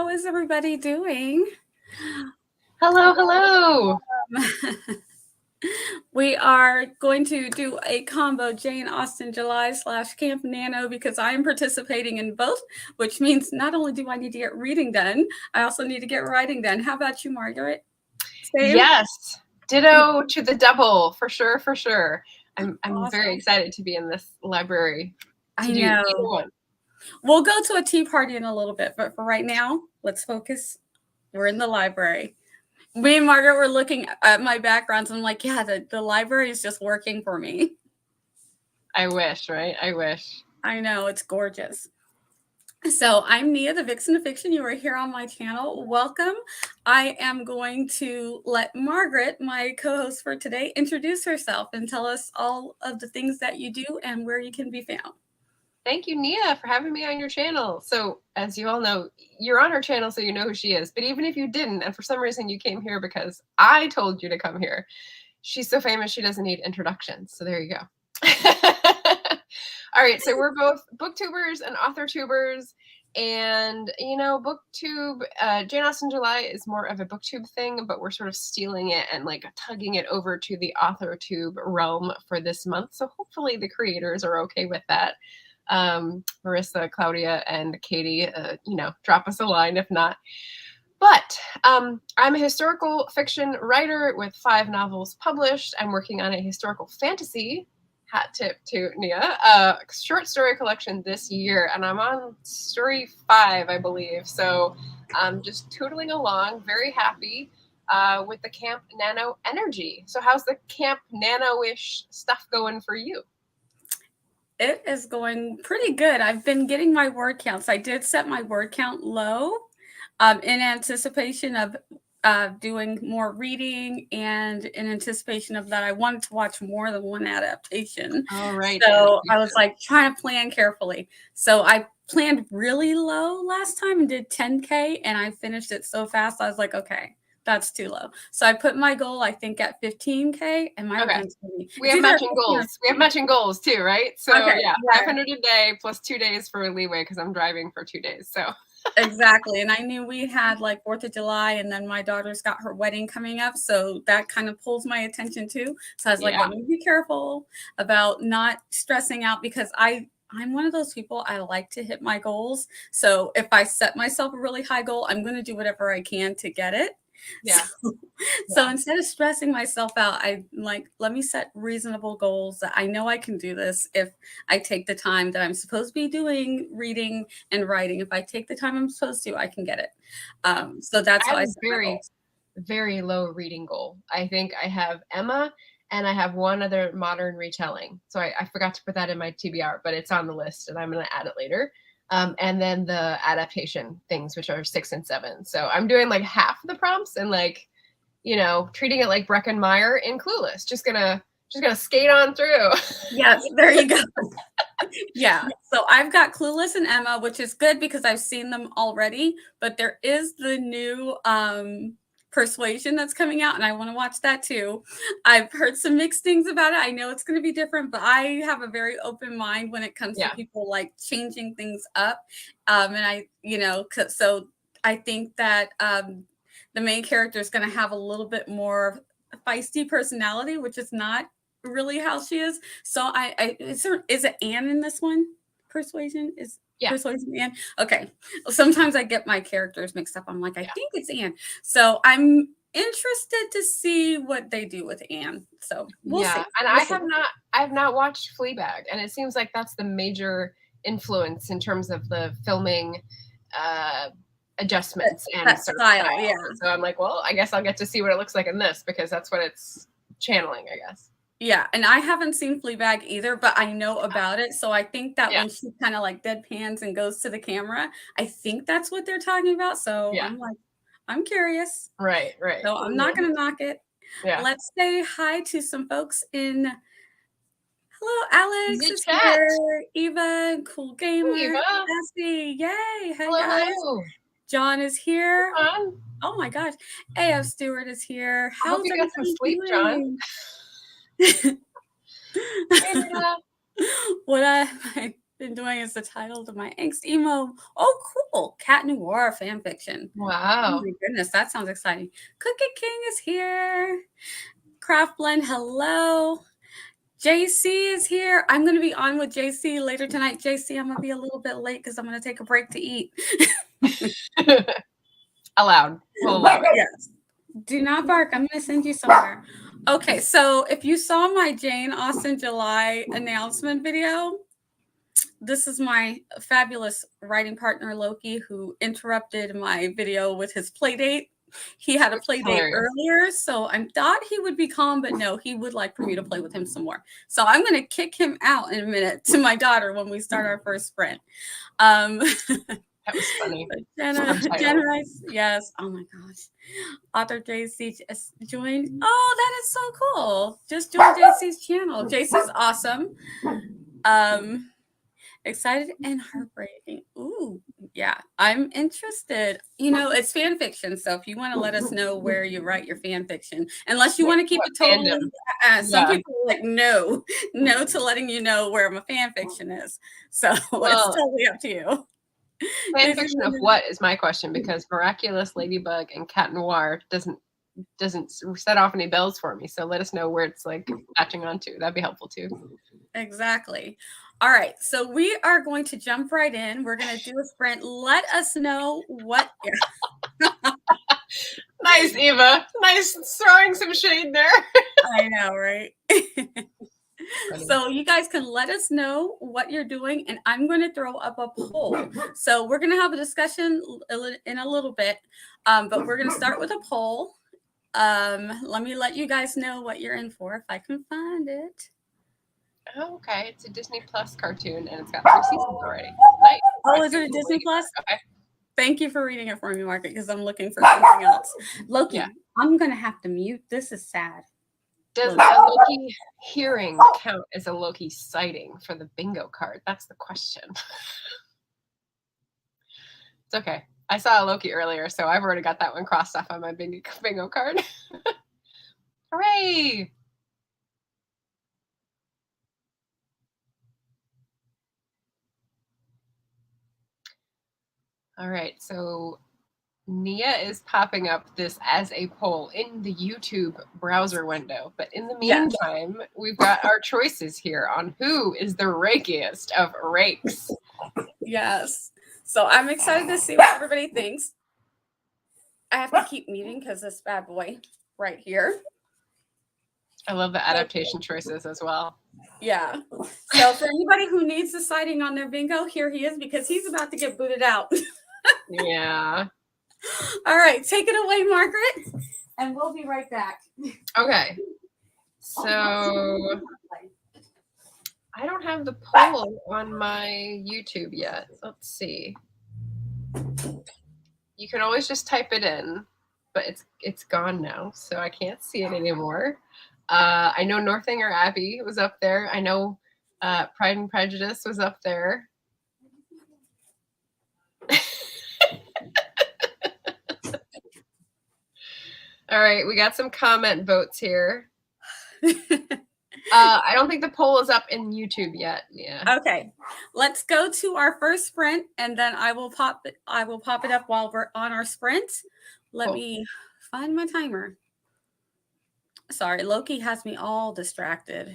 How is everybody doing? Hello, hello. We are going to do a combo Jane Austen July / Camp Nano because I am participating in both, which means not only do I need to get reading done, I also need to get writing done. How about you, Margaret? Same? Yes, ditto to the double, for sure, for sure. I'm very Awesome. excited to be in this library I to do either know. one. We'll go to a tea party in a little bit, but for right now, let's focus. We're in the library. Me and Margaret were looking at my backgrounds and I'm like, yeah, the library is just working for me. I wish, right? I wish. I know, it's gorgeous. So I'm Nia, the Vixen of Fiction. You are here on my channel. Welcome. I am going to let Margaret, my co-host for today, introduce herself and tell us all of the things that you do and where you can be found. Thank you, Nia, for having me on your channel. So, as you all know, you're on her channel, so you know who she is. But even if you didn't, and for some reason you came here because I told you to come here, she's so famous she doesn't need introductions. So there you go. All right, so we're both booktubers and author tubers. And, booktube, Jane Austen July is more of a booktube thing, but we're sort of stealing it and like tugging it over to the author tube realm for this month. So hopefully the creators are okay with that. Marissa, Claudia, and Katie, drop us a line if not. But I'm a historical fiction writer with 5 novels published. I'm working on a historical fantasy, hat tip to Nia, short story collection this year, and I'm on story 5, I believe. So I'm just tootling along, very happy with the Camp Nano energy. So how's the Camp Nano-ish stuff going for you? It is going pretty good. I've been getting my word counts. I did set my word count low in anticipation of doing more reading and in anticipation of that I wanted to watch more than one adaptation. All right. So I was like trying to plan carefully. So I planned really low last time and did 10K and I finished it so fast. I was like, okay, that's too low. So I put my goal, I think, at 15K and my okay. We have matching goals. We have matching goals too, right? So okay, yeah, 500 a day plus 2 days for leeway because I'm driving for 2 days. So exactly. And I knew we had like 4th of July and then my daughter's got her wedding coming up. So that kind of pulls my attention too. So I was like, let me be careful about not stressing out because I'm one of those people, I like to hit my goals. So if I set myself a really high goal, I'm going to do whatever I can to get it. Yeah. So instead of stressing myself out, I like, let me set reasonable goals that I know I can do this if I take the time that I'm supposed to be doing reading and writing. If I take the time I'm supposed to, I can get it. So that's how I set my goals. Very low reading goal. I think I have Emma and I have one other modern retelling. So I forgot to put that in my TBR, but it's on the list and I'm going to add it later. And then the adaptation things, which are 6 and 7. So I'm doing like half the prompts and like, treating it like Breckin Meyer in Clueless. Just gonna skate on through. Yes, there you go. Yeah. So I've got Clueless and Emma, which is good because I've seen them already. But there is the new Persuasion that's coming out and I want to watch that too. I've heard some mixed things about it. I know it's going to be different, but I have a very open mind when it comes to people like changing things up. And so I think that the main character is going to have a little bit more feisty personality, which is not really how she is. So is it Anne in this one? Persuasion is Persuasion Anne. Okay. Sometimes I get my characters mixed up. I'm like, I think it's Anne. So I'm interested to see what they do with Anne. So we'll see. And I have not watched Fleabag, and it seems like that's the major influence in terms of the filming adjustments and style. Yeah. So I'm like, well, I guess I'll get to see what it looks like in this because that's what it's channeling, I guess. Yeah, and I haven't seen Fleabag either, but I know about it. So I think that when she kind of like deadpans and goes to the camera, I think that's what they're talking about. So I'm like, I'm curious. Right. So I'm not going to knock it. Yeah. Let's say hi to some folks in. Hello, Alex is here. Eva, Cool Gamer. Hey, Eva. Essie, yay. Hey, guys. John is here. Oh my gosh. AF Stewart is here. I hope you got some sleep, doing? John. What been doing is the title to my angst emo. Oh, cool. Cat Noir fan fiction. Oh Wow. my goodness, that sounds exciting. Cookie King is here. Craft Blend, hello. JC is here. I'm going to be on with JC later tonight. JC, I'm going to be a little bit late because I'm going to take a break to eat. Allowed. We'll allow it. Yes. Do not bark. I'm going to send you somewhere. Okay, so if you saw my Jane Austen July announcement video, this is my fabulous writing partner, Loki, who interrupted my video with his play date. He had a play date earlier, so I thought he would be calm, but no, he would like for me to play with him some more. So I'm going to kick him out in a minute to my daughter when we start our first sprint. That was funny. Jenna Rice, yes. Oh my gosh. Author JC just joined. Oh, that is so cool. Just joined JC's channel. JC's awesome. Excited and heartbreaking. Ooh, yeah, I'm interested. You know, it's fan fiction, so if you want to let us know where you write your fan fiction, unless you want to keep it totally, some people are like no to letting you know where my fan fiction is. So it's totally up to you. Fan fiction of what is my question, because Miraculous, Ladybug, and Cat Noir doesn't set off any bells for me. So let us know where it's like latching onto. That'd be helpful too. Exactly. All right, so we are going to jump right in. We're going to do a sprint. Let us know what. Nice, Eva. Nice throwing some shade there. I know, right? So you guys can let us know what you're doing, and I'm going to throw up a poll. So we're going to have a discussion in a little bit, but we're going to start with a poll. Let me let you guys know what you're in for if I can find it. Oh, okay. It's a Disney Plus cartoon, and it's got 3 seasons already. Nice. Oh, is it a Disney Plus? Okay. Thank you for reading it for me, Margaret, because I'm looking for something else. Loki, I'm going to have to mute. This is sad. Does a Loki hearing count as a Loki sighting for the bingo card? That's the question. It's okay. I saw a Loki earlier, so I've already got that one crossed off on my bingo card. Hooray! All right, so Nia is popping up this as a poll in the YouTube browser window. But in the meantime, we've got our choices here on who is the rakiest of rakes. Yes. So I'm excited to see what everybody thinks. I have to keep muting because this bad boy right here. I love the adaptation choices as well. Yeah. So for anybody who needs the sighting on their bingo, here he is, because he's about to get booted out. Yeah. All right, take it away, Margaret, and we'll be right back. Okay. So I don't have the poll on my YouTube yet. Let's see. You can always just type it in, but it's gone now, so I can't see it anymore. I know Northanger Abbey was up there. I know Pride and Prejudice was up there. All right, we got some comment votes here. I don't think the poll is up in YouTube yet. Yeah. Okay, let's go to our first sprint, and then I will pop it up while we're on our sprint. Let me find my timer. Sorry, Loki has me all distracted. I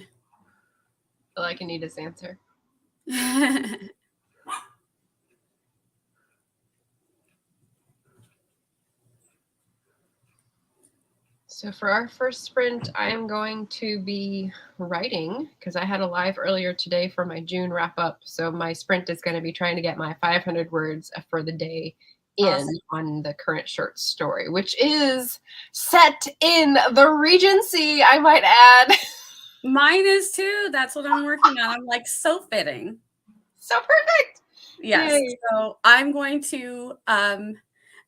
feel like I need his answer. So for our first sprint, I am going to be writing, because I had a live earlier today for my June wrap up. So my sprint is going to be trying to get my 500 words for the day in on the current short story, which is set in the Regency, I might add. Mine is too. That's what I'm working on. I'm like, so fitting. So perfect. Yes. Yay. So I'm going to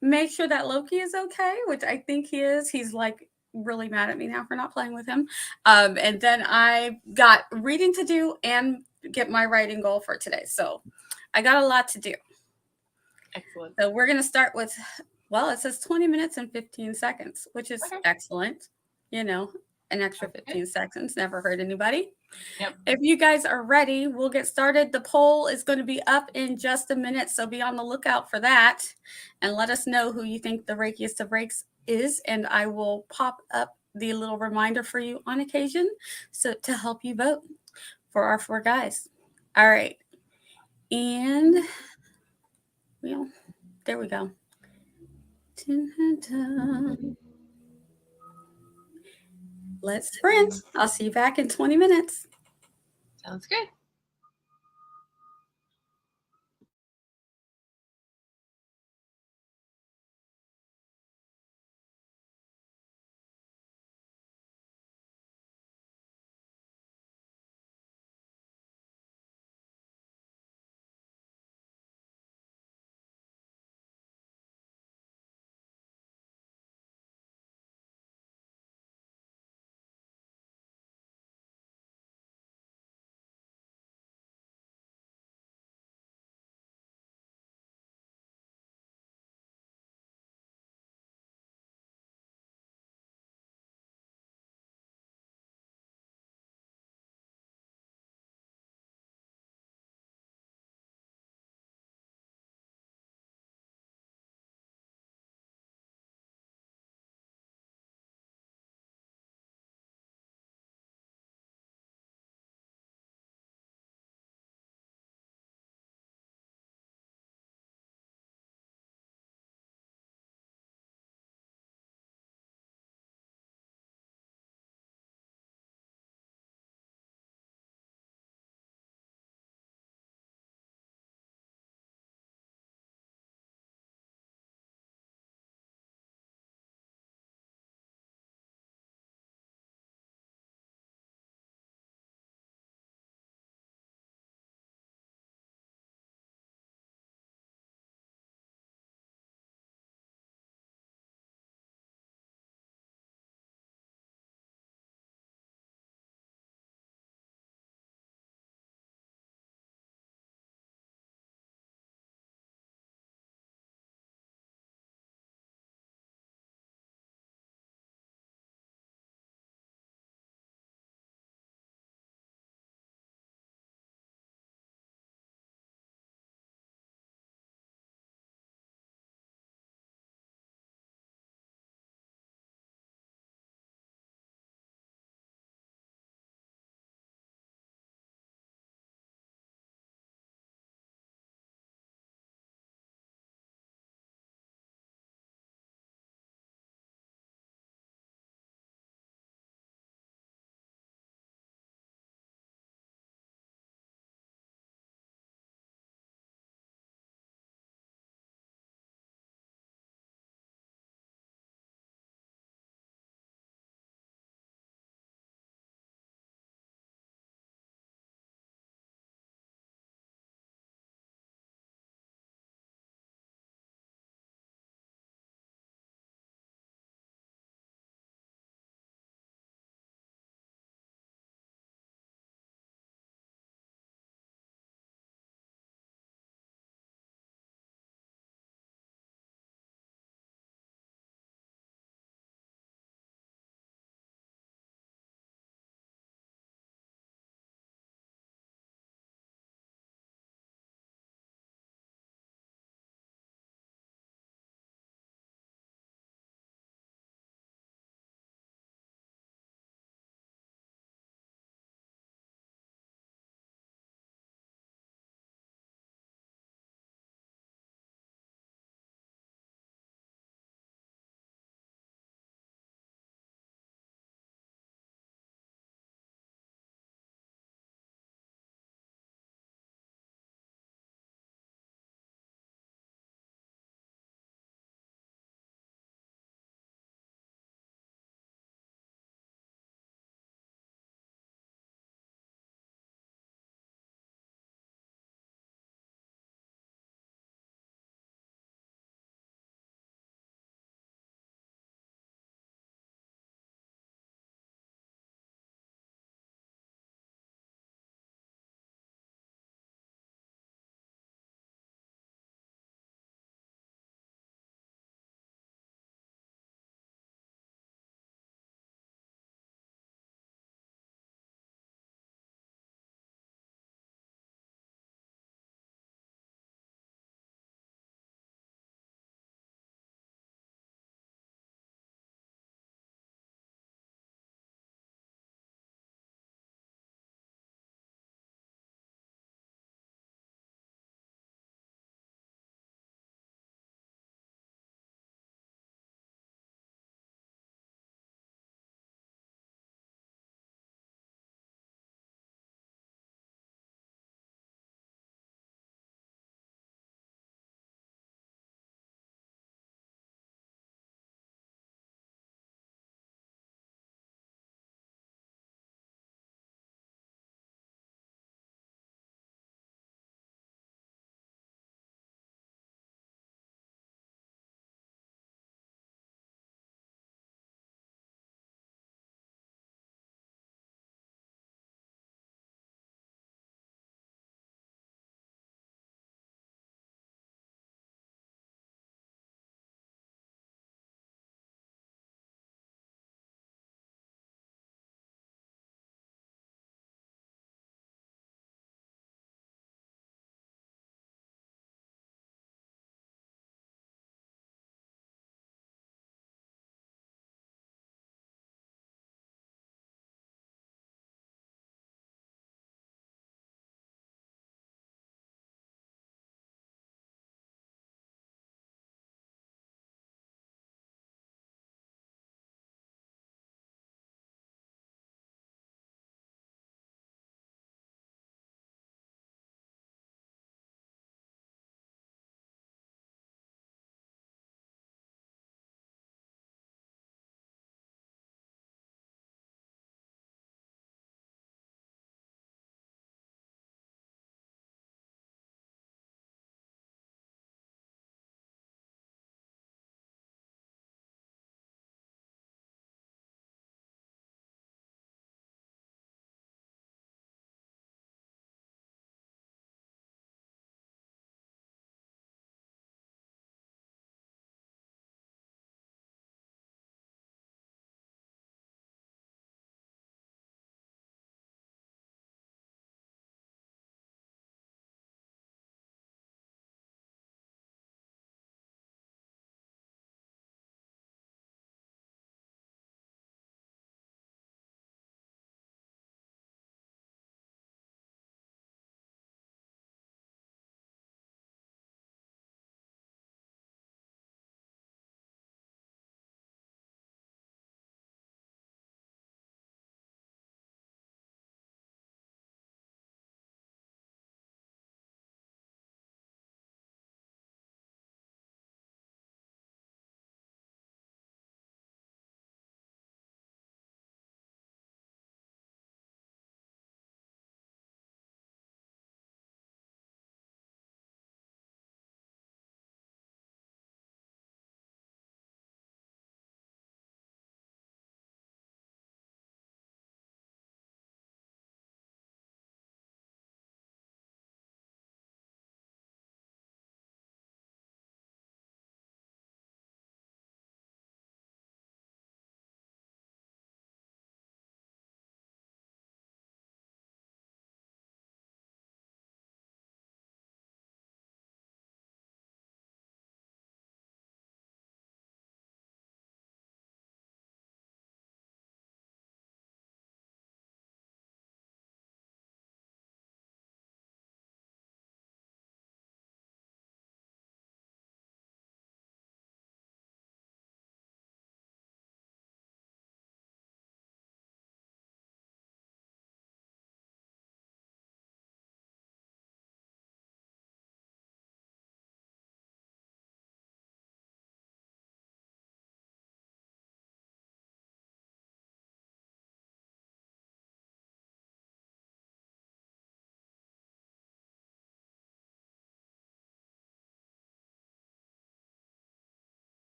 make sure that Loki is okay, which I think he is. He's like really mad at me now for not playing with him. And then I got reading to do and get my writing goal for today. So I got a lot to do. Excellent. So we're going to start with, well, it says 20 minutes and 15 seconds, which is excellent. You know, an extra 15 seconds never hurt anybody. Yep. If you guys are ready, we'll get started. The poll is going to be up in just a minute, so be on the lookout for that. And let us know who you think the rakiest of rakes is, and I will pop up the little reminder for you on occasion so to help you vote for our 4 guys. All right. And well, there we go. Let's sprint. I'll see you back in 20 minutes. Sounds good.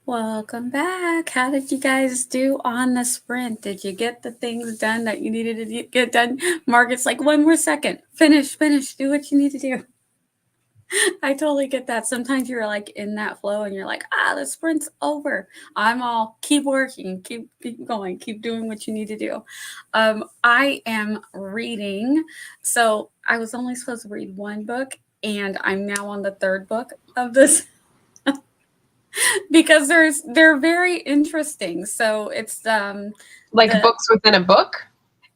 Welcome back. How did you guys do on the sprint? Did you get the things done that you needed to get done? Margaret's like, one more second. Finish, do what you need to do. I totally get that. Sometimes you're like in that flow and you're like, the sprint's over. I'm all keep working, keep going, keep doing what you need to do. I am reading. So I was only supposed to read one book, and I'm now on the third book of this because they're very interesting. So it's Like books within a book?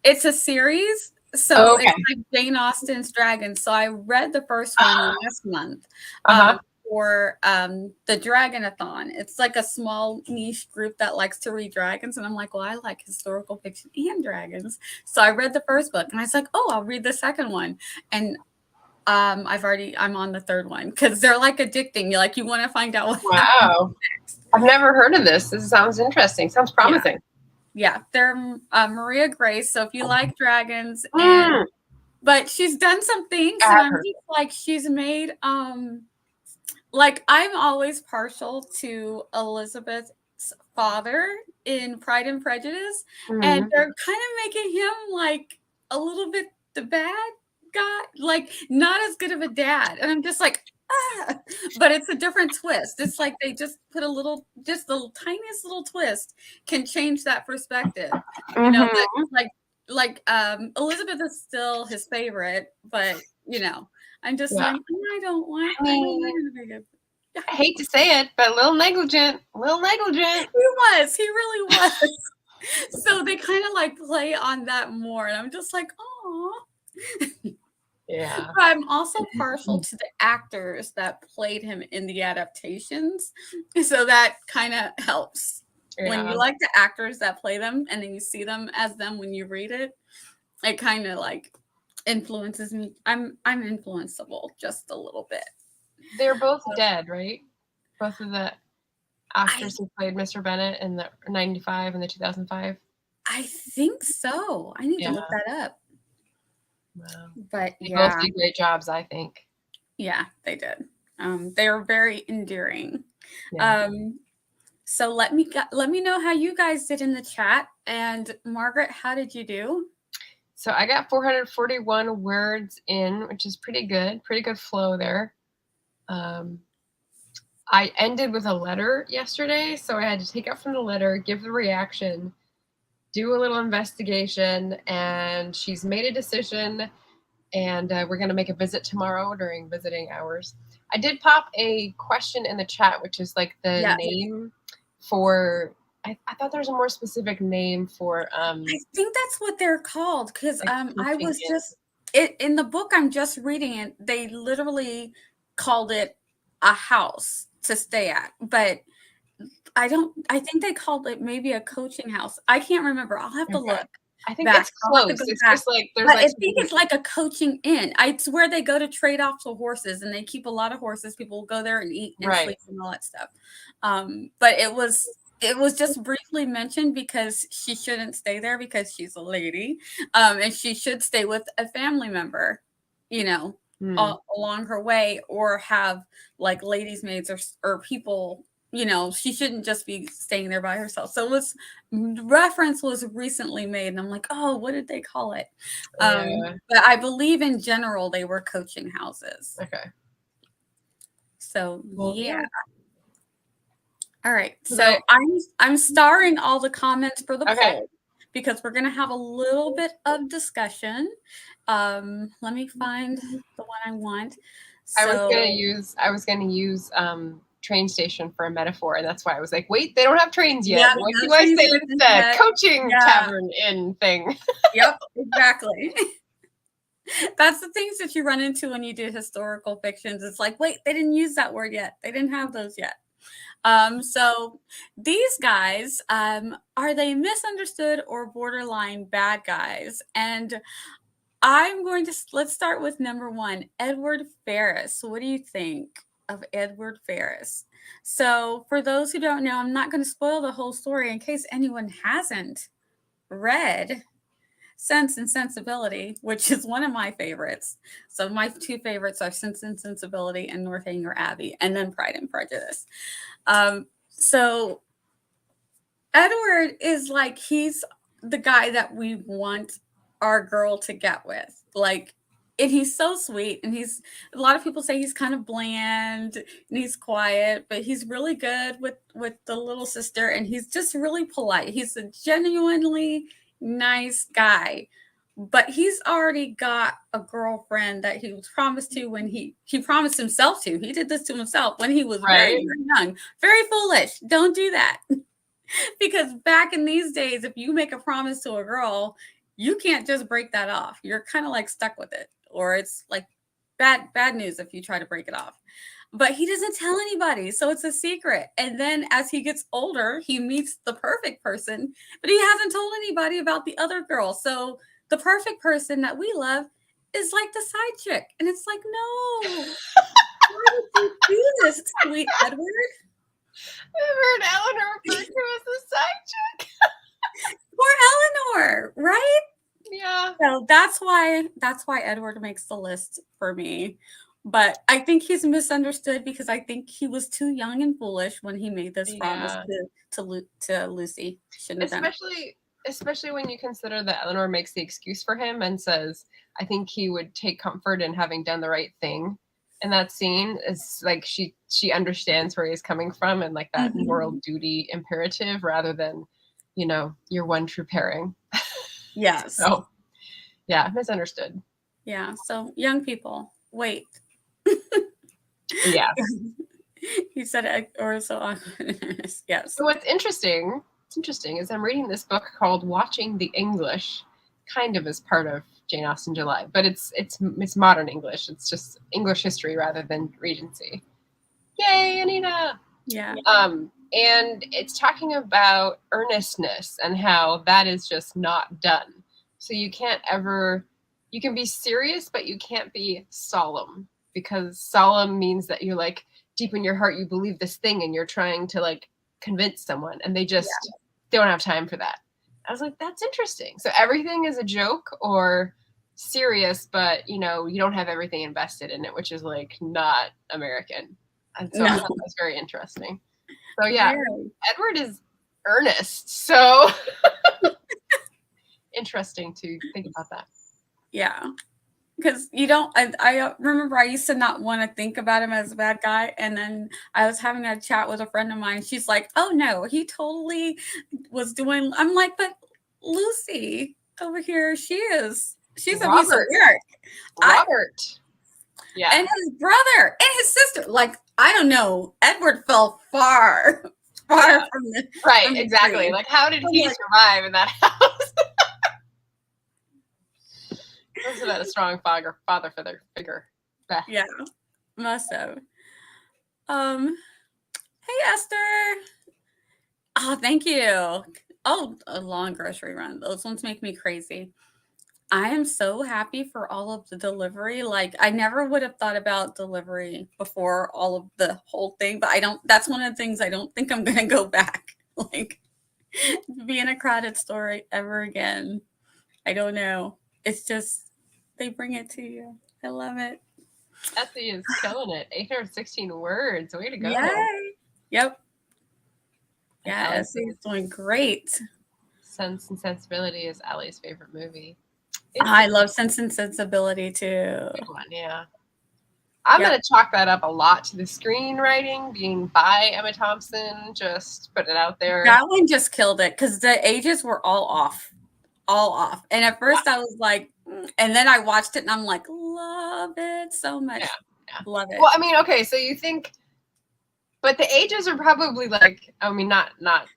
it's a series. So Okay. it's like Jane Austen's Dragons. So I read the first one last month for the Dragonathon. It's like a small niche group that likes to read dragons. And I'm like, well, I like historical fiction and dragons. So I read the first book and I was like, oh, I'll read the second one. And I'm on the third one because they're like addicting. You want to find out what Wow. Next. I've never heard of this. This sounds interesting. Sounds promising. Yeah, they're Maria Grace. So if you like dragons, but she's done some things, and I'm just like, she's made like I'm always partial to Elizabeth's father in Pride and Prejudice, and they're kind of making him like a little bit the bad guy, like not as good of a dad, and I'm just like. But it's a different twist. It's like they just put just the tiniest little twist can change that perspective. You know, like Elizabeth is still his favorite, but I'm just like, I don't want. I hate to say it, but a little negligent. He was. He really was. So they kind of like play on that more, and I'm just like, oh. Yeah. But I'm also partial to the actors that played him in the adaptations. So that kind of helps. Yeah. When you like the actors that play them and then you see them as them when you read it, it kind of like influences me. I'm influenceable just a little bit. They're both dead, right? Both of the actors who played Mr. Bennet in the 95 and the 2005? I think so. I need to look that up. Wow. But they both did great jobs, I think. Yeah, they did. They were very endearing. Yeah. So let me know how you guys did in the chat. And Margaret, how did you do? So I got 441 words in, which is pretty good. Pretty good flow there. I ended with a letter yesterday, so I had to take out from the letter, give the reaction, do a little investigation, and she's made a decision, and we're going to make a visit tomorrow during visiting hours. I did pop a question in the chat, which is like the name for, I thought there was a more specific name for. I think that's what they're called, because I was just, in the book I'm just reading it, they literally called it a house to stay at, but I think they called it maybe a coaching house. I can't remember. I'll have to look. I think it's close. It's just like there's. But I think it's like a coaching inn. It's where they go to trade off the horses, and they keep a lot of horses. People go there and eat and sleep and all that stuff. But it was just briefly mentioned because she shouldn't stay there because she's a lady, and she should stay with a family member. Along her way, or have like ladies' maids or people. She shouldn't just be staying there by herself. So reference was recently made, and I'm like, oh, what did they call it? But I believe in general they were coaching houses. Okay. So yeah. All right. So I'm starring all the comments for the poll because we're gonna have a little bit of discussion. Let me find the one I want. So, I was gonna use train station for a metaphor, and that's why I was like, wait, they don't have trains yet. Yeah, what do I say instead? Coaching tavern inn thing. Yep, exactly. That's the things that you run into when you do historical fictions. It's like, wait, they didn't use that word yet. They didn't have those yet. So these guys, are they misunderstood or borderline bad guys? And let's start with number one, Edward Ferrars. What do you think of Edward Ferrars? So for those who don't know, I'm not going to spoil the whole story in case anyone hasn't read Sense and Sensibility, which is one of my favorites. So my two favorites are Sense and Sensibility and Northanger Abbey, and then Pride and Prejudice. So Edward is like, he's the guy that we want our girl to get with. Like, and he's so sweet. And he's, a lot of people say he's kind of bland and he's quiet, but he's really good with the little sister. And he's just really polite. He's a genuinely nice guy. But he's already got a girlfriend that he was promised to when he promised himself to. He did this to himself when he was very, Right. very young. Very foolish. Don't do that. Because back in these days, if you make a promise to a girl, you can't just break that off. You're kind of like stuck with it, or it's like bad news if you try to break it off. But he doesn't tell anybody, so it's a secret. And then as he gets older, he meets the perfect person, but he hasn't told anybody about the other girl. So the perfect person that we love is like the side chick, and it's like, no, why did you do this, sweet Edward? I've heard Eleanor referred to as the side chick. Poor Eleanor, right? Yeah. So that's why Edward makes the list for me. But I think he's misunderstood because I think he was too young and foolish when he made this promise to Lucy. Shouldn't have done it. Especially when you consider that Eleanor makes the excuse for him and says, I think he would take comfort in having done the right thing. And that scene is like she understands where he's coming from and like that moral duty imperative rather than, you know, your one true pairing. Yes. So yeah, misunderstood. Yeah. So young people, wait. Yeah. He said it, or so awkward. Yes. So what's interesting is I'm reading this book called Watching the English, kind of as part of Jane Austen July, but it's modern English. It's just English history rather than Regency. Yay, Anita! Yeah. And it's talking about earnestness and how that is just not done. So you can be serious, but you can't be solemn, because solemn means that you're like deep in your heart, you believe this thing and you're trying to like convince someone, and they just don't have time for that. I was like, that's interesting. So everything is a joke or serious, but you know, you don't have everything invested in it, which is like not American. And so I thought that was very interesting. So yeah, Edward is earnest. So interesting to think about that. Yeah. Because you don't, I remember I used to not want to think about him as a bad guy. And then I was having a chat with a friend of mine. She's like, oh no, he totally was doing, I'm like, but Lucy over here, she's a piece of work. Robert. Yeah. And his brother and his sister. Like, I don't know. Edward fell far from the right, exactly. Tree. Like, how did he survive in that house? Must have had a strong father figure. Yeah, must have. Hey Esther. Oh, thank you. Oh, a long grocery run. Those ones make me crazy. I am so happy for all of the delivery. Like, I never would have thought about delivery before all of the whole thing, but that's one of the things I don't think I'm going to go back. Like, be in a crowded store ever again. I don't know. It's just, they bring it to you. I love it. Essie is killing it. 816 words. Way to go. Yay. Yep. Yeah, Essie is doing great. Sense and Sensibility is Allie's favorite movie. I love Sense and Sensibility too. Good one, yeah. I'm going to chalk that up a lot to the screenwriting being by Emma Thompson. Just put it out there. That one just killed it because the ages were all off. And at first I was like, and then I watched it and I'm like, love it so much. Yeah. Love it. Well, I mean, okay, so you think, but the ages are probably like, I mean, not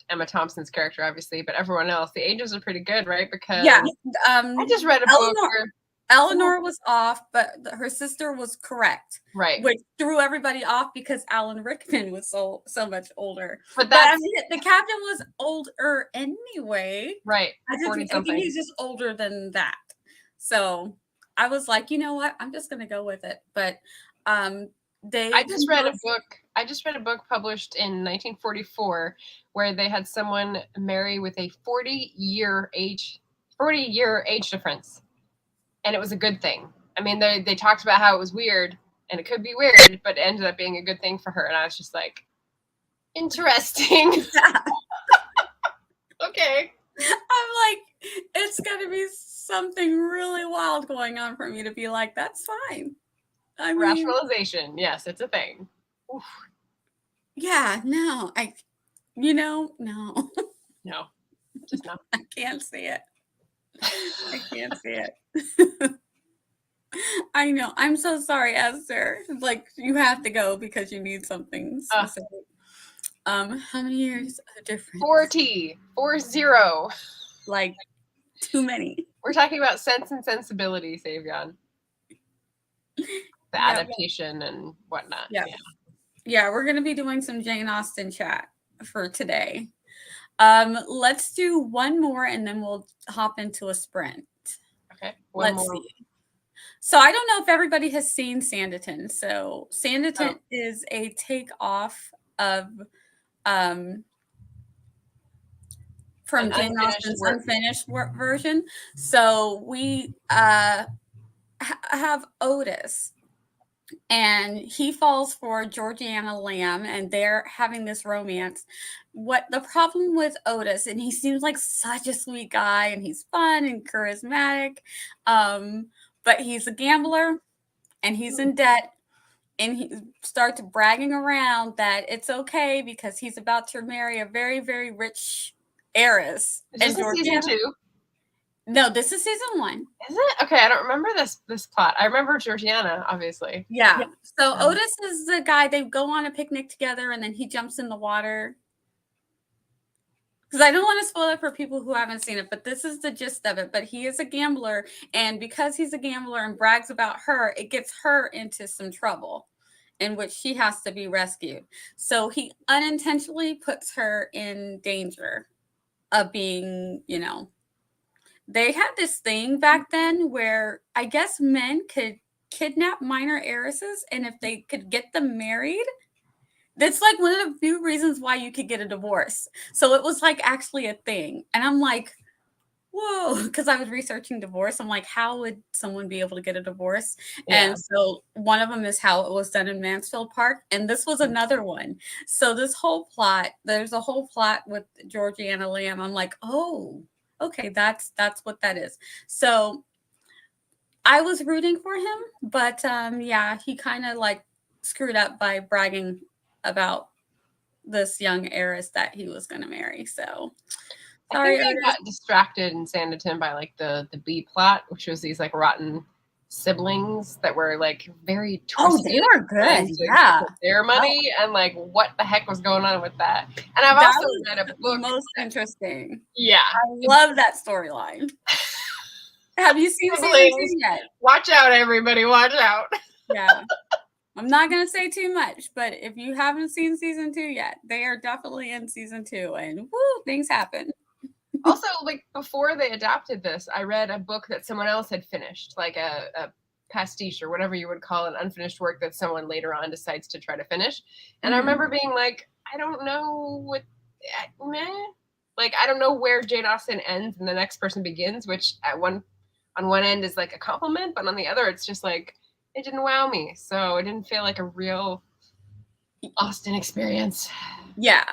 Emma Thompson's character, obviously, but everyone else. The ages are pretty good, right? Because I just read a book where Eleanor was off, but her sister was correct. Right. Which threw everybody off because Alan Rickman was so much older. But I mean, the captain was older anyway. Right. I think he's just older than that. So I was like, you know what? I'm just going to go with it. But I just read a book published in 1944 where they had someone marry with a 40-year age difference. And it was a good thing. I mean, they talked about how it was weird, and it could be weird, but it ended up being a good thing for her. And I was just like, Interesting. Yeah. Okay. I'm like, it's gonna be something really wild going on for me to be like, that's fine. I mean, Rationalization. Yes, it's a thing. Oof. yeah, no, no, No, just no. I can't see it. I can't see it. I know. I'm so sorry, Esther. Like, you have to go because you need something specific. How many years of difference? 40. 40. Like, too many. We're talking about Sense and Sensibility, Savion. The adaptation and whatnot. Yeah. Yeah, we're going to be doing some Jane Austen chat for today. Let's do one more and then we'll hop into a sprint. Okay. Let's see. So I don't know if everybody has seen Sanditon. So Sanditon is a takeoff of from Jane Austen's unfinished version. So we have Otis, and he falls for Georgiana Lamb, and they're having this romance. What the problem with Otis, and he seems like such a sweet guy, and he's fun and charismatic, but he's a gambler, and he's in debt. And he starts bragging around that it's okay because he's about to marry a very, very rich heiress. Is this season 2? No, this is season 1. Is it? Okay, I don't remember this plot. I remember Georgiana, obviously. Yeah. So Otis is the guy, they go on a picnic together and then he jumps in the water. Because I don't want to spoil it for people who haven't seen it, but this is the gist of it. But he is a gambler, and because he's a gambler and brags about her, it gets her into some trouble in which she has to be rescued. So he unintentionally puts her in danger of being, they had this thing back then where I guess men could kidnap minor heiresses, and if they could get them married, that's like one of the few reasons why you could get a divorce. So it was like actually a thing. And I'm like, whoa, because I was researching divorce. I'm like, how would someone be able to get a divorce? Yeah. And so one of them is how it was done in Mansfield Park. And this was another one. So this whole plot, there's a whole plot with Georgiana Lamb. I'm like, oh, okay, that's what that is. So I was rooting for him, but yeah, he kind of like screwed up by bragging about this young heiress that he was going to marry. So sorry, I got distracted in Sanditon by like the B plot, which was these like rotten siblings that were like very twisted. Oh, they were good. Yeah, their money and like what the heck was going on with that. And I've also read a book. Most interesting. Yeah, I love that storyline. Have you seen season 2 yet? Watch out, everybody! Watch out. Yeah. I'm not going to say too much, but if you haven't seen season 2 yet, they are definitely in season 2, and woo, things happen. Also, like before they adapted this, I read a book that someone else had finished, like a pastiche or whatever you would call an unfinished work that someone later on decides to try to finish. And I remember being like, I don't know what, like, I don't know where Jane Austen ends and the next person begins, which on one end is like a compliment, but on the other, it's just like, it didn't wow me. So it didn't feel like a real Austen experience. Yeah.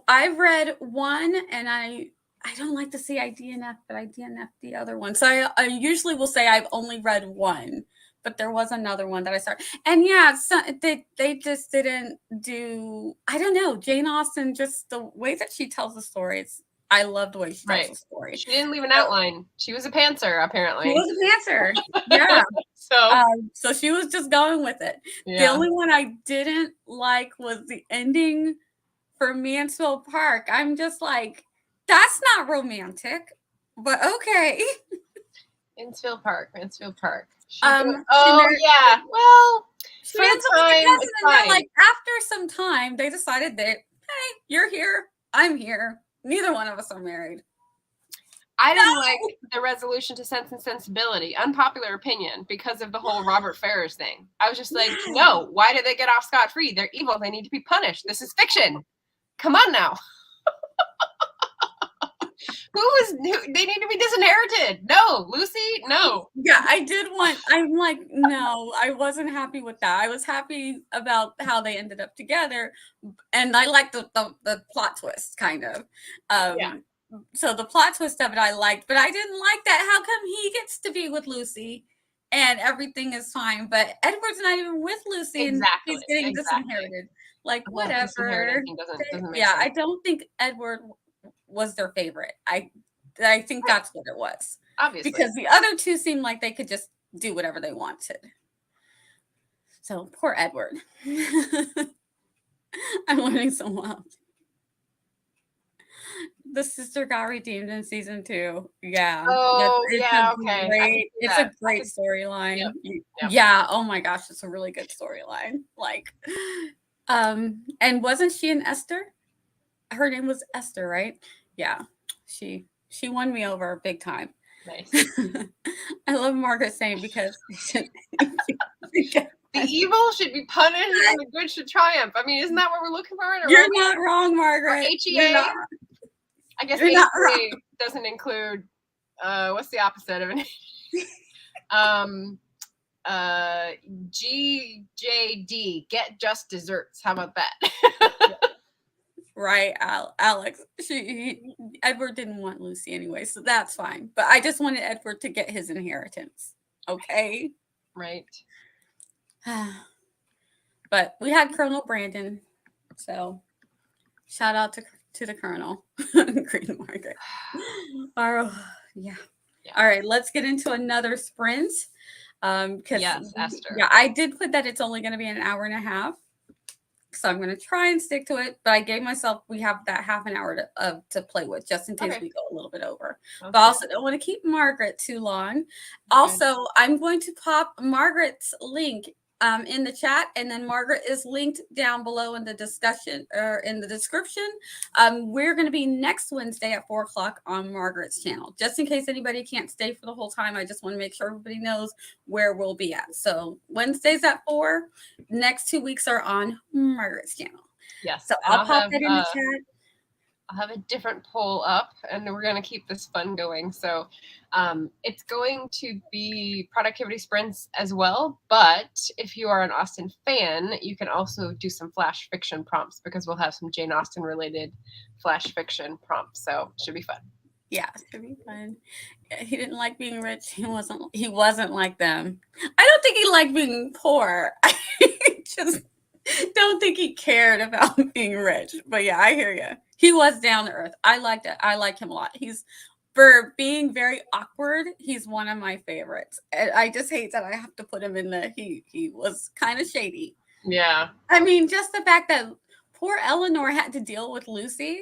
I've read one and I don't like to say I DNF, but I DNF the other one. So I usually will say I've only read one, but there was another one that I started. And yeah, so they just didn't do, I don't know, Jane Austen, just the way that she tells the stories. I love the way she tells the story. She didn't leave an outline. She was a pantser, apparently. She was a pantser. Yeah. So she was just going with it. Yeah. The only one I didn't like was the ending for Mansfield Park. I'm just like, that's not romantic, but okay. Mansfield Park. Yeah. Well, for the time, it's fine. Like after some time, they decided that, hey, you're here, I'm here. Neither one of us are married. I didn't like the resolution to Sense and Sensibility. Unpopular opinion because of the whole Robert Ferrars thing. I was just like, no, why did they get off scot-free? They're evil. They need to be punished. This is fiction. Come on now. They need to be disinherited. No, Lucy, no. Yeah, I'm like, no, I wasn't happy with that. I was happy about how they ended up together, and I liked the plot twist, kind of. Yeah. So the plot twist of it I liked, but I didn't like that. How come he gets to be with Lucy and everything is fine, but Edward's not even with Lucy and he's getting disinherited? Like, whatever. Disinheriting doesn't make Yeah, sense. I don't think Edward was their favorite. I think that's what it was. Obviously. Because the other two seemed like they could just do whatever they wanted. So poor Edward. I'm learning so well. The sister got redeemed in season 2. Yeah. Oh, yeah, okay. It's a great storyline. Yep. Yeah. Oh my gosh, it's a really good storyline. Like, and wasn't she an Esther? Her name was Esther, right? Yeah. She won me over big time. Nice. I love Margaret saying because the evil should be punished and the good should triumph. I mean, isn't that what we're looking for? You're not wrong, Margaret. HEA. I guess HEA doesn't include what's the opposite of an GJD, get just desserts. How about that? Right, Alex. Edward didn't want Lucy anyway, so that's fine. But I just wanted Edward to get his inheritance. Okay. Right. But we had Colonel Brandon, so shout out to the Colonel. Green Margaret. Yeah. All right, let's get into another sprint. Yes, Esther. Yeah, I did put that it's only going to be an hour and a half. So I'm going to try and stick to it, but I gave myself, we have that half an hour to play with just in case we go a little bit over. Okay. But also don't want to keep Margaret too long. Okay. Also, I'm going to pop Margaret's link in the chat, and then Margaret is linked down below in the discussion or in the description. We're going to be next Wednesday at 4:00 on Margaret's channel. Just in case anybody can't stay for the whole time, I just want to make sure everybody knows where we'll be at. So Wednesdays at 4. Next 2 weeks are on Margaret's channel. Yes. So I'll pop that in the chat. I'll have a different poll up, and we're going to keep this fun going. So it's going to be productivity sprints as well. But if you are an Austen fan, you can also do some flash fiction prompts because we'll have some Jane Austen related flash fiction prompts. So it should be fun. Yeah, it should be fun. He didn't like being rich. He wasn't like them. I don't think he liked being poor. I just don't think he cared about being rich. But yeah, I hear you. He was down to earth. I liked it. I like him a lot. He's, for being very awkward, he's one of my favorites. And I just hate that I have to put him in the, he was kind of shady. Yeah. I mean, just the fact that poor Eleanor had to deal with Lucy,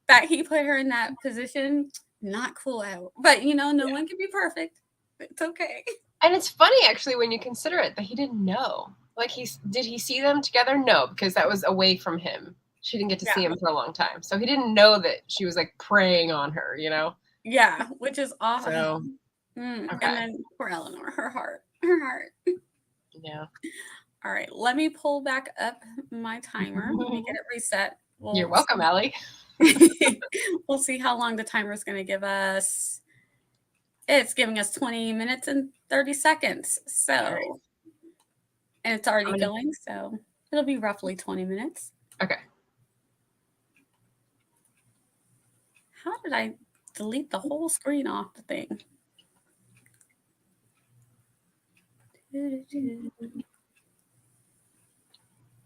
that he put her in that position, not cool out. But, no one can be perfect. It's okay. And it's funny, actually, when you consider it, that he didn't know. Like, did he see them together? No, because that was away from him. She didn't get to see him for a long time. So he didn't know that she was, like, preying on her, Yeah, which is awful. So, okay. And then poor Eleanor, her heart. Yeah. All right, let me pull back up my timer. Let me get it reset. You're welcome, Allie. We'll see how long the timer is going to give us. It's giving us 20 minutes and 30 seconds. So, right. And it's already going, so it'll be roughly 20 minutes. Okay. How did I delete the whole screen off the thing?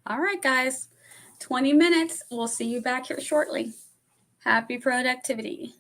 All right, guys. 20 minutes. We'll see you back here shortly. Happy productivity.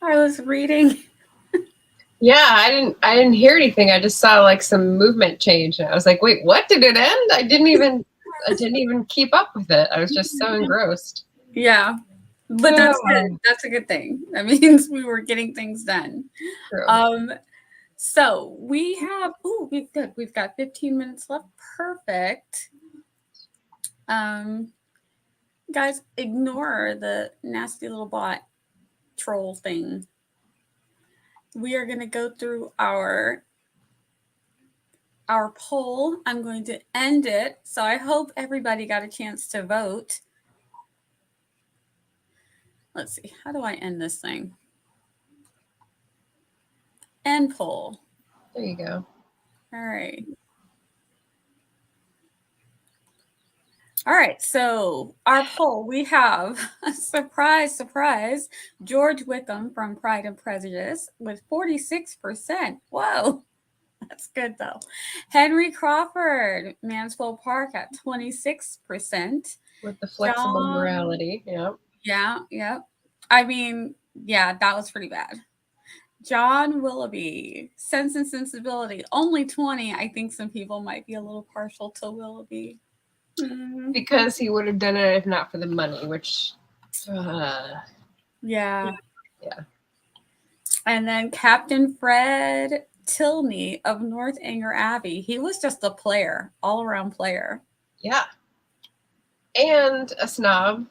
I was reading. Yeah, I didn't hear anything. I just saw like some movement change, and I was like, "Wait, what? Did it end?" I didn't even keep up with it. I was just so engrossed. Yeah, but that's good. That's a good thing. That means we were getting things done. True. So we have. Oh, good. We've got 15 minutes left. Perfect. Guys, ignore the nasty little bot troll thing. We are going to go through our poll. I'm going to end it. So I hope everybody got a chance to vote. Let's see. How do I end this thing? End poll. There you go. All right. All right. So our poll, we have surprise, surprise, George Wickham from Pride and Prejudice with 46%. Whoa. That's good though. Henry Crawford, Mansfield Park at 26%. With the flexible morality. Yep. Yeah, yep. I mean, yeah, that was pretty bad. John Willoughby, Sense and Sensibility, only 20. I think some people might be a little partial to Willoughby. Because he would have done it if not for the money, which yeah. Yeah. And then Captain Fred Tilney of Northanger Abbey. He was just a player, all-around player. Yeah. And a snob.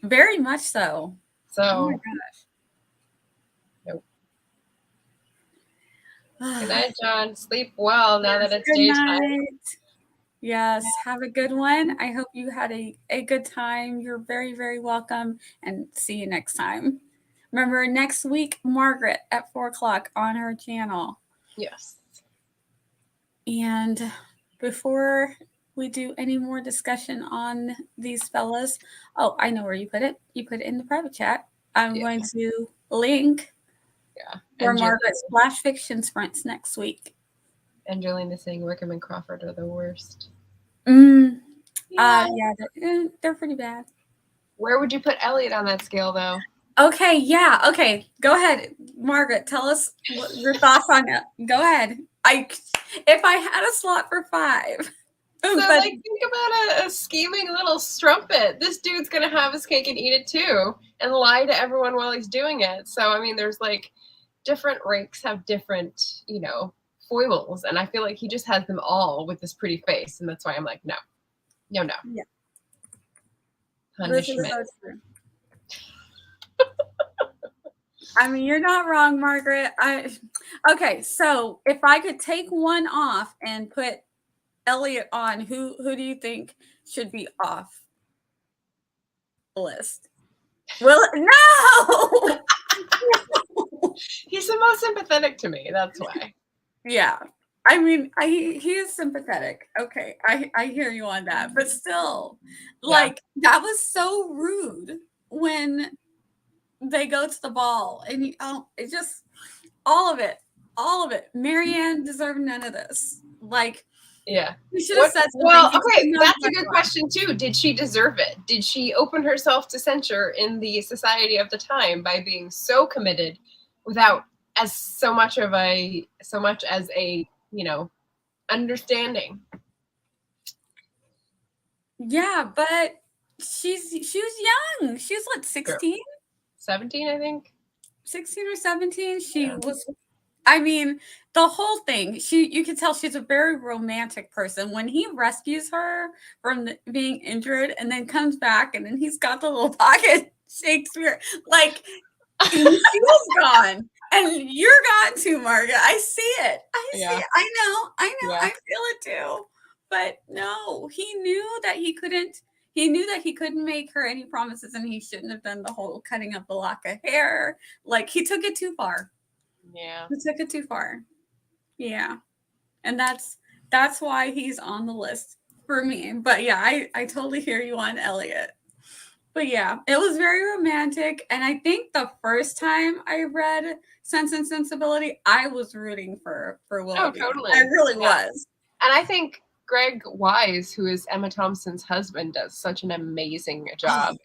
Very much so. So oh my gosh. Nope. Good night, John. Sleep well now that it's daytime. Yes, have a good one. I hope you had a good time. You're very, very welcome, and see you next time. Remember, next week, Margaret at 4 o'clock on her channel. Yes. And before we do any more discussion on these fellas, oh, I know where you put it. You put it in the private chat. I'm going to link for Margaret's Flash Fiction Sprints next week. Angelina saying Wickham and Crawford are the worst. Yeah, they're pretty bad. Where would you put Elliot on that scale, though? Okay, yeah, okay. Go ahead, Margaret. Tell us your thoughts on it. Go ahead. If I had a slot for 5. So, like, think about a scheming little strumpet. This dude's gonna have his cake and eat it too, and lie to everyone while he's doing it. So, I mean, there's like different rakes have different, foibles, and I feel like he just has them all with this pretty face, and that's why I'm like, no. Yeah. Punishment. I mean, you're not wrong, Margaret. Okay, so if I could take one off and put Elliot on, who do you think should be off the list? Well, no. He's the most sympathetic to me. That's why. Yeah. I mean, he is sympathetic. Okay, I hear you on that, but still, like, that was so rude when they go to the ball, and it just all of it. Marianne deserved none of this. Like, yeah, we should have said something. Well, okay, that's a good question too. Did she deserve it? Did she open herself to censure in the society of the time by being so committed without so much as a understanding? Yeah, but she was young. She was what, 16? 17, I think. 16 or 17. She was, I mean, the whole thing, you can tell she's a very romantic person. When he rescues her from being injured and then comes back and then he's got the little pocket Shakespeare, like, he was gone. And you're gone too, Margaret. I see it. See it. I know. Yeah. I feel it too. But no, he knew that he couldn't make her any promises, and he shouldn't have done the whole cutting up the lock of hair. Like, he took it too far. Yeah. He took it too far. Yeah. And that's why he's on the list for me. But yeah, I totally hear you on Elliot. But yeah, it was very romantic. And I think the first time I read Sense and Sensibility, I was rooting for Willoughby. Oh, totally. I really was. And I think Greg Wise, who is Emma Thompson's husband, does such an amazing job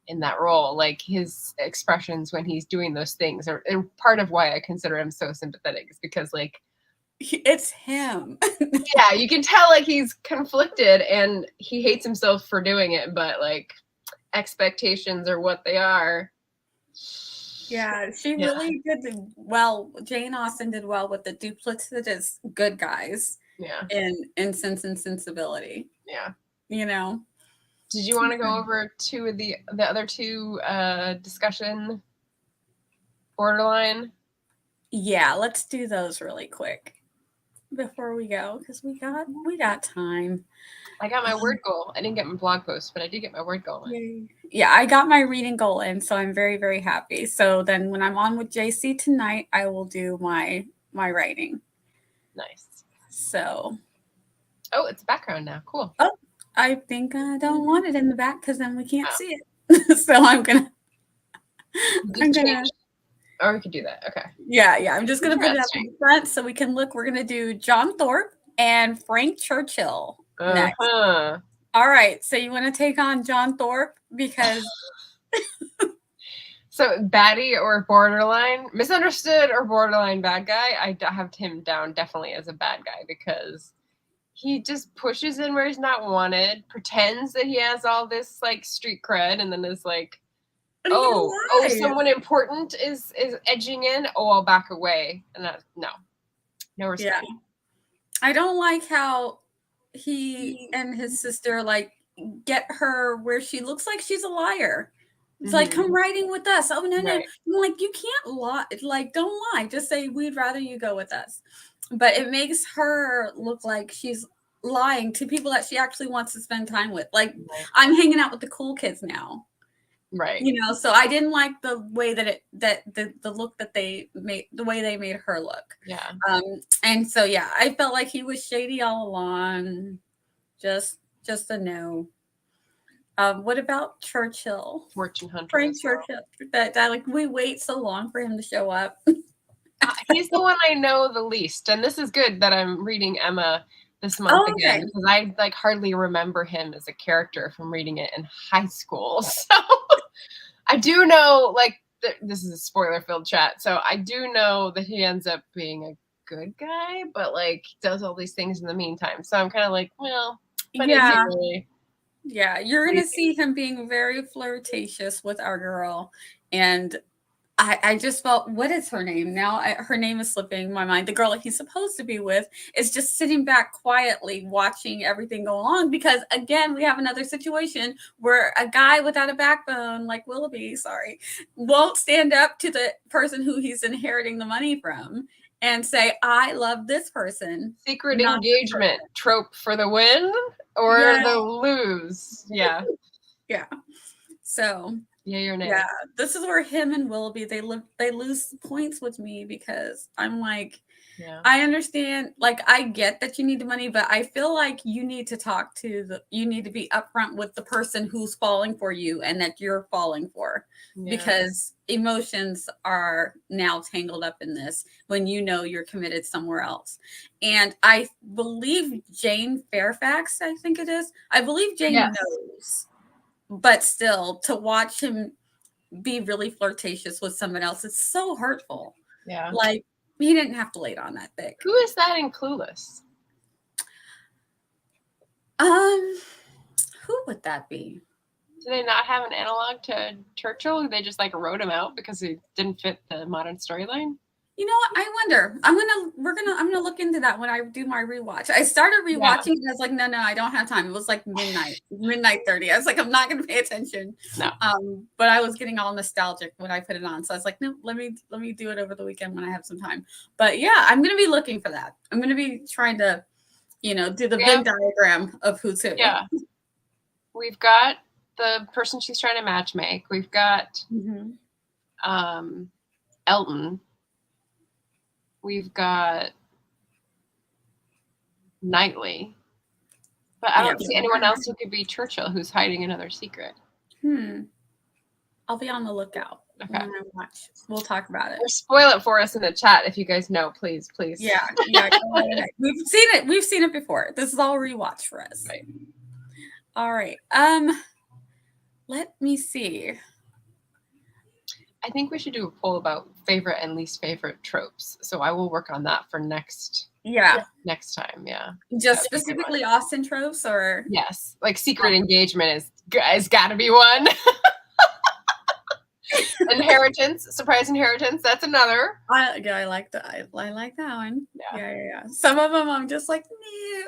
in that role. Like his expressions when he's doing those things are part of why I consider him so sympathetic, is because like it's him. yeah, you can tell like he's conflicted and he hates himself for doing it, but like expectations are what they are. Yeah, she really did well. Jane Austen did well with the duplicitous good guys. Yeah. In Sense and Sensibility. Yeah. You know. Did you want to go over two of the other two discussion borderline? Yeah, let's do those really quick before we go, because we got time. I got my word goal. I didn't get my blog post, but I did get my word goal in. Yeah, I got my reading goal in, so I'm very, very happy. So then when I'm on with JC tonight, I will do my writing. Nice. So. Oh, it's background now. Cool. Oh, I think I don't want it in the back because then we can't see it. So I'm gonna. Or we could do that. Okay. Yeah. I'm just gonna put it up in the front so we can look. We're gonna do John Thorpe and Frank Churchill next. All right. So you want to take on John Thorpe because. So baddie or borderline, misunderstood or borderline bad guy? I have him down definitely as a bad guy because he just pushes in where he's not wanted, pretends that he has all this like street cred, and then is like, oh, someone important is edging in. Oh, I'll back away. And that no respect. Yeah. I don't like how he and his sister like get her where she looks like she's a liar. It's like, come riding with us. Oh, no. I'm like, you can't lie. Like, don't lie. Just say, we'd rather you go with us. But it makes her look like she's lying to people that she actually wants to spend time with. Like, I'm hanging out with the cool kids now. Right. You know, so I didn't like the way that the look that they made, the way they made her look. Yeah. And so, yeah, I felt like he was shady all along. Just a no. What about Churchill? Fortune hunter. Frank Churchill. That like we wait so long for him to show up. He's the one I know the least, and this is good that I'm reading Emma this month again because I like hardly remember him as a character from reading it in high school. So I do know, like, this is a spoiler-filled chat, so I do know that he ends up being a good guy, but like does all these things in the meantime. So I'm kind of like, well, but is he really? Yeah, you're going to see him being very flirtatious with our girl. And I just felt, what is her name? Now her name is slipping my mind. The girl that he's supposed to be with is just sitting back quietly watching everything go along because, again, we have another situation where a guy without a backbone, like Willoughby, won't stand up to the person who he's inheriting the money from and say, I love this person. Secret engagement trope for the win or the lose. Yeah. Yeah. So yeah, this is where him and Willoughby, they lose points with me because I'm like, I understand, like, I get that you need the money, but I feel like you need to you need to be upfront with the person who's falling for you and that you're falling for because emotions are now tangled up in this when you know you're committed somewhere else. And I believe Jane Fairfax, I think it is. I believe Jane knows, but still to watch him be really flirtatious with someone else, it's so hurtful. Yeah. Like, he didn't have to lay it on that thick. Who is that in Clueless? Who would that be? Do they not have an analog to Churchill? They just like wrote him out because he didn't fit the modern storyline? You know what? I wonder. I'm gonna look into that when I do my rewatch. I started rewatching and I was like, no, I don't have time. It was like midnight 30. I was like, I'm not gonna pay attention. No. But I was getting all nostalgic when I put it on. So I was like, no, let me do it over the weekend when I have some time. But yeah, I'm gonna be looking for that. I'm gonna be trying to, do the Venn diagram of who's who. Yeah. We've got the person she's trying to match make. We've got Elton. We've got Knightley. But I don't see anyone else who could be Churchill who's hiding another secret. I'll be on the lookout. Okay. When I watch. We'll talk about it. Or spoil it for us in the chat if you guys know, please. Yeah. We've seen it before. This is all rewatch for us. Right. All right. Let me see. I think we should do a poll about favorite and least favorite tropes. So I will work on that for next time. Yeah. Just specifically Austen tropes, or yes, like secret engagement is got to be one. Inheritance, surprise inheritance. That's another. I like that. I like that one. Yeah. Some of them I'm just like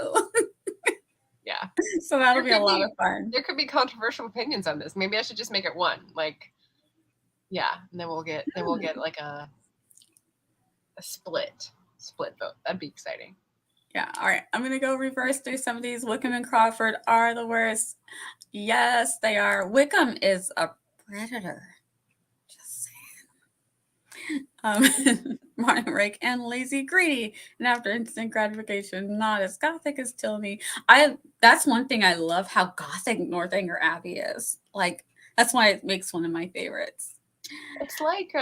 no. Yeah. So that'll be a lot of fun. There could be controversial opinions on this. Maybe I should just make it one. Like, yeah, and then we'll get like a split vote. That'd be exciting. Yeah. All right. I'm gonna go reverse through some of these. Wickham and Crawford are the worst. Yes, they are. Wickham is a predator. Just saying. Martin Rake and Lazy Greedy, and after instant gratification, not as gothic as Tilney. That's one thing I love, how gothic Northanger Abbey is. Like, that's why it makes one of my favorites. It's like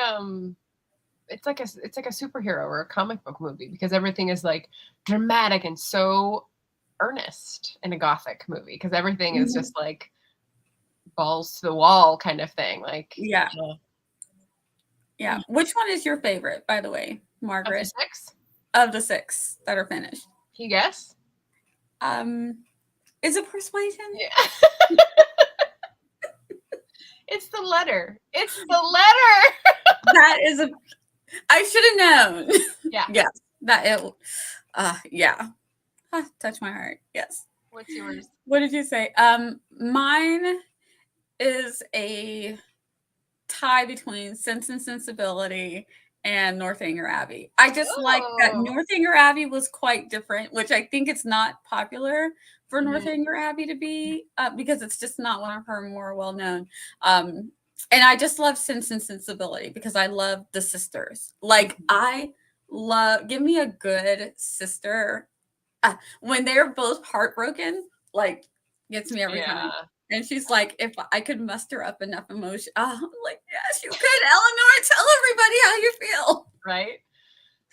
it's like a superhero or a comic book movie, because everything is like dramatic and so earnest in a gothic movie, because everything is just like balls to the wall kind of thing. Like, yeah. Which one is your favorite, by the way, Margaret? Of the six? Of the six that are finished. Can you guess? Is it Persuasion? Yeah. It's the letter. It's the letter. That is I should have known. Yeah. Yes. That it. Yeah. Touch my heart. Yes. What's yours? What did you say? Mine is a tie between Sense and Sensibility and Northanger Abbey. I just like that Northanger Abbey was quite different, which I think it's not popular for Northanger Abbey to be, because it's just not one of her more well-known. And I just love Sense and Sensibility because I love the sisters. Like, give me a good sister. When they're both heartbroken, like, gets me every time. And she's like, if I could muster up enough emotion. I'm like, yes, you could, Eleanor. Tell everybody how you feel. Right?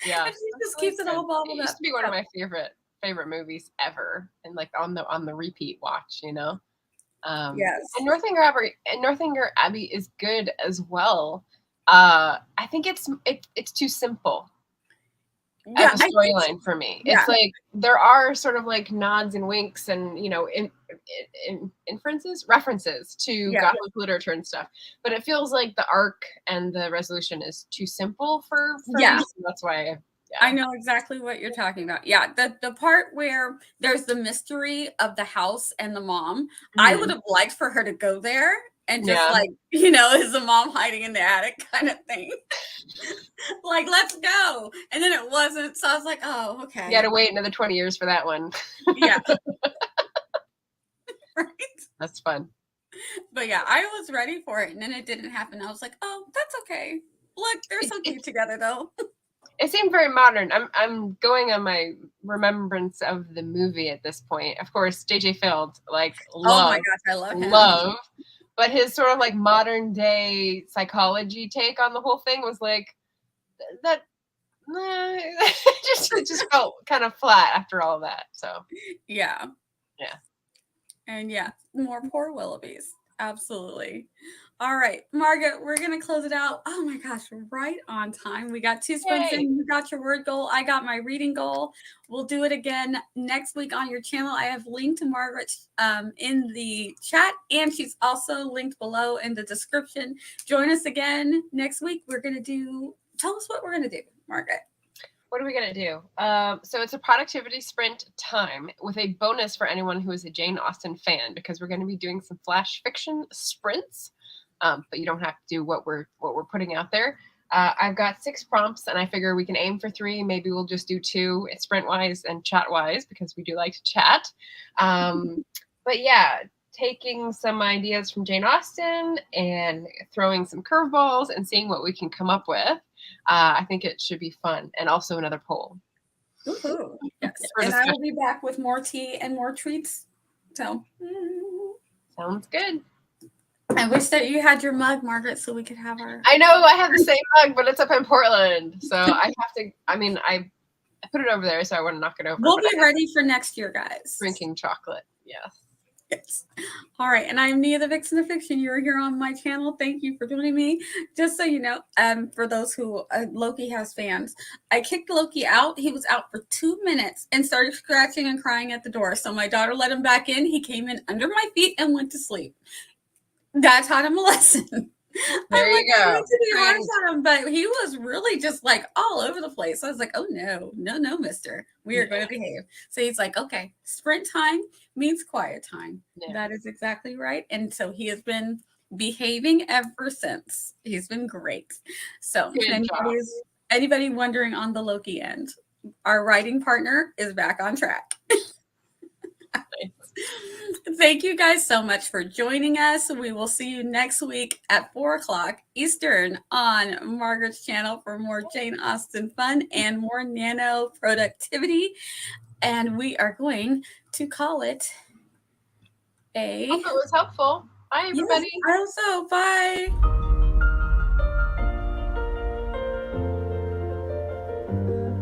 Yeah. And she just keeps it all bobbled up. It used to be one of my favorite movies ever, and like on the repeat watch, you know. Yes. And Northanger Abbey is good as well. I think it's too simple. As a storyline for me. It's like there are sort of like nods and winks and, you know, references to Gothic literature and stuff, but it feels like the arc and the resolution is too simple for me. So that's why I know exactly what you're talking about. Yeah, the part where there's the mystery of the house and the mom, I would have liked for her to go there and just like, you know, is the mom hiding in the attic kind of thing. Like, let's go. And then it wasn't. So I was like, oh, okay. You got to wait another 20 years for that one. Yeah. Right? That's fun. But yeah, I was ready for it. And then it didn't happen. I was like, oh, that's okay. Look, they're so cute together, though. It seemed very modern. I'm going on my remembrance of the movie at this point. Of course, J.J. Field, like, love. Oh my gosh, I love him. Love. But his sort of like modern day psychology take on the whole thing was like that. It just felt kind of flat after all of that. So yeah. And more poor Willoughbys. Absolutely. All right, Margaret, we're gonna close it out. Oh my gosh, right on time. We got 2 sprints in. You got your word goal. I got my reading goal. We'll do it again next week on your channel. I have linked to Margaret in the chat, and she's also linked below in the description. Join us again next week. Tell us what we're gonna do, Margaret. What are we going to do? So it's a productivity sprint time with a bonus for anyone who is a Jane Austen fan, because we're going to be doing some flash fiction sprints. But you don't have to do what we're putting out there. I've got 6 prompts, and I figure we can aim for 3. Maybe we'll just do 2 sprint-wise and chat-wise, because we do like to chat. But yeah, taking some ideas from Jane Austen and throwing some curveballs and seeing what we can come up with. I think it should be fun, and also another poll. Ooh, yes. And I will be back with more tea and more treats. So sounds good. I wish that you had your mug, Margaret, so we could have our. I know I have the same mug, but it's up in Portland, so I have to. I mean, I put it over there, so I want to knock it over. We'll be ready for next year, guys. Drinking chocolate, yes. All right, and I'm Nia the Vixen of Fiction. You're here on my channel. Thank you for joining me. Just so you know, for those who Loki has fans, I kicked Loki out. He was out for 2 minutes and started scratching and crying at the door. So my daughter let him back in. He came in under my feet and went to sleep. That taught him a lesson. There you go. To be harsh on him, but he was really just like all over the place. I was like, oh no, mister. We are going to behave. So he's like, okay, sprint time means quiet time. Yeah. That is exactly right. And so he has been behaving ever since. He's been great. So anybody wondering on the Loki end, our writing partner is back on track. Thank you guys so much for joining us. We will see you next week at 4 o'clock Eastern on Margaret's channel for more Jane Austen fun and more nano productivity. And we are going to call it a... I hope it was helpful. Bye, everybody. Yes, also, bye.